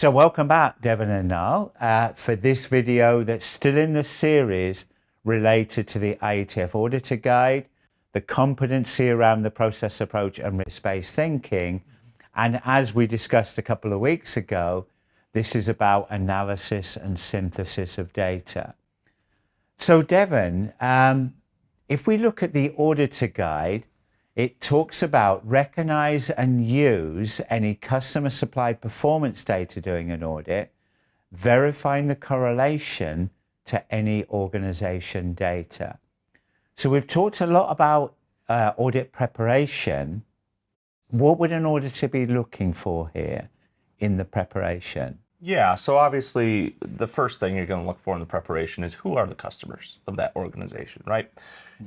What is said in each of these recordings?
So welcome back, Devin and Niall, for this video that's still in the series related to the IATF Auditor Guide, the competency around the process approach and risk-based thinking. And as we discussed a couple of weeks ago, this is about analysis and synthesis of data. So Devin, if we look at the Auditor Guide, it talks about recognize and use any customer supplied performance data during an audit, verifying the correlation to any organization data. So we've talked a lot about audit preparation. What would an auditor be looking for here in the preparation? Yeah, so obviously the first thing you're going to look for in the preparation is who are the customers of that organization, right?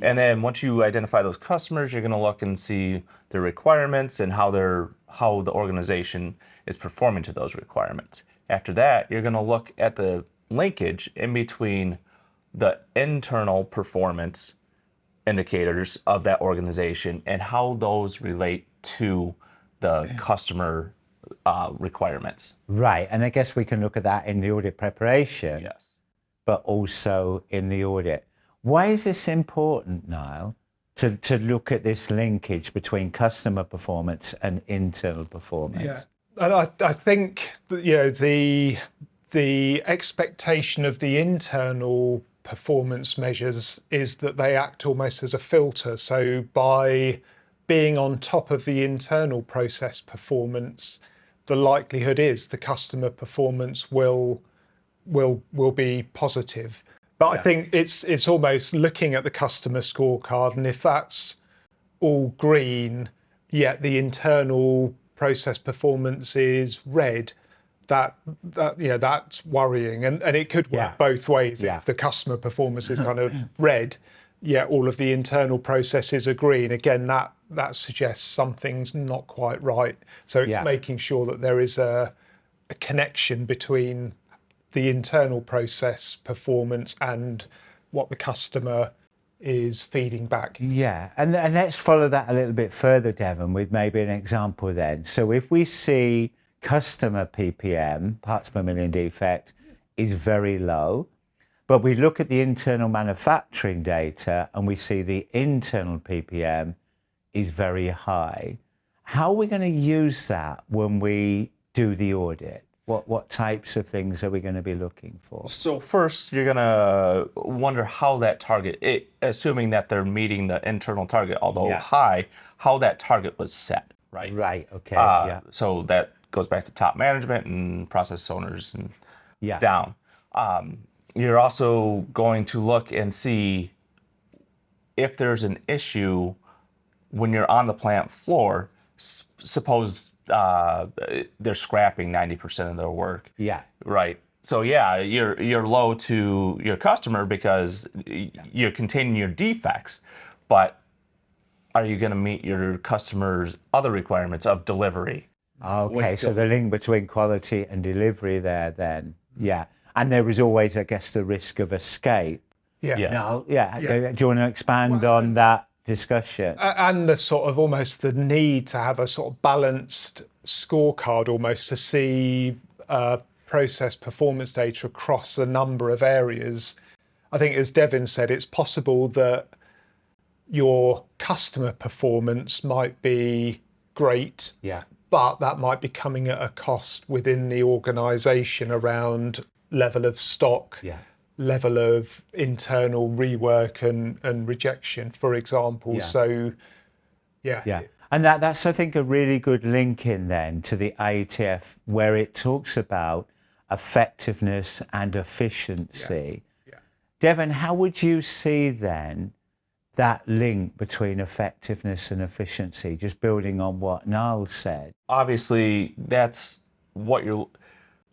And then once you identify those customers, you're going to look and see their requirements and how the organization is performing to those requirements. After that, you're going to look at the linkage in between the internal performance indicators of that organization and how those relate to the customer requirements. Right, and I guess we can look at that in the audit preparation, Yes. but also in the audit. Why is this important, Niall, to look at this linkage between customer performance and internal performance? Yeah, and I think that, the expectation of the internal performance measures is that they act almost as a filter. So by being on top of the internal process performance, the likelihood is the customer performance will be positive. But I think it's almost looking at the customer scorecard, and if that's all green, yet the internal process performance is red, that's worrying, and it could work both ways. If the customer performance is kind of red, yet all of the internal processes are green, again that suggests something's not quite right. So it's making sure that there is a connection between the internal process performance and what the customer is feeding back. Yeah, and let's follow that a little bit further, Devin, with maybe an example then. So if we see customer PPM, parts per million defect, is very low, but we look at the internal manufacturing data and we see the internal PPM is very high, how are we going to use that when we do the audit? What types of things are we going to be looking for? So first, you're going to wonder how that target, assuming that they're meeting the internal target, although high, how that target was set, right? Right, okay, So that goes back to top management and process owners and down. You're also going to look and see if there's an issue when you're on the plant floor. Suppose they're scrapping 90% of their work. Yeah. Right. So you're low to your customer because you're containing your defects, but are you going to meet your customer's other requirements of delivery? Okay, so the link between quality and delivery there then. Yeah. And there is always, I guess, the risk of escape. Yeah. Yes. No, do you want to expand on that discussion? And the sort of almost the need to have a sort of balanced scorecard almost to see process performance data across a number of areas. I think, as Devin said, it's possible that your customer performance might be great, but that might be coming at a cost within the organisation around level of stock, level of internal rework and rejection, for example. So, And that's, I think, a really good link in then to the IATF, where it talks about effectiveness and efficiency. Devin, how would you see then that link between effectiveness and efficiency, just building on what Niall said? Obviously, that's what you're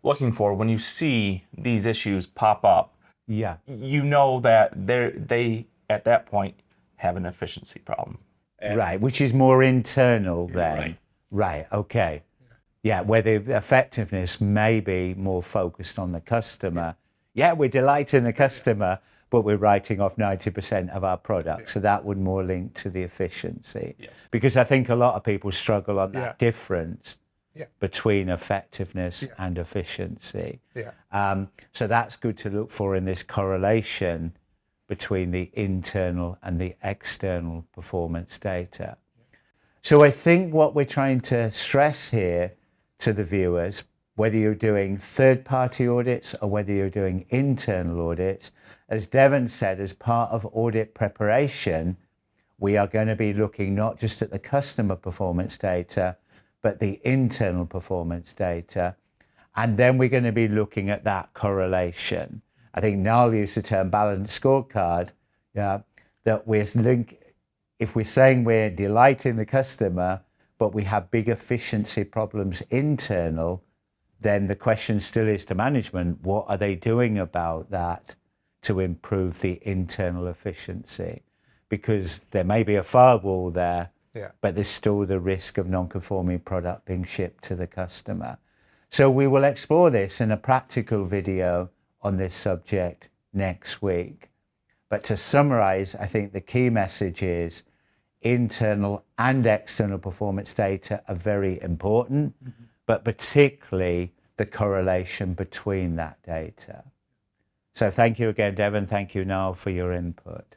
looking for when you see these issues pop up. You know that they at that point have an efficiency problem. Right, which is more internal then. Right, okay. Yeah, where the effectiveness may be more focused on the customer. Yeah, we're delighting the customer, but we're writing off 90% of our product. So that would more link to the efficiency. Because I think a lot of people struggle on that difference. between effectiveness and efficiency. So that's good to look for in this correlation between the internal and the external performance data. So I think what we're trying to stress here to the viewers, whether you're doing third-party audits or whether you're doing internal audits, as Devin said, as part of audit preparation, we are going to be looking not just at the customer performance data, but the internal performance data. And then we're going to be looking at that correlation. I think Niall used the term balanced scorecard, that if we're saying we're delighting the customer, but we have big efficiency problems internal, then the question still is to management, what are they doing about that to improve the internal efficiency? Because there may be a firewall there, but there's still the risk of non-conforming product being shipped to the customer. So we will explore this in a practical video on this subject next week. But to summarize, I think the key message is internal and external performance data are very important, but particularly the correlation between that data. So thank you again, Devin. Thank you, Niall, for your input.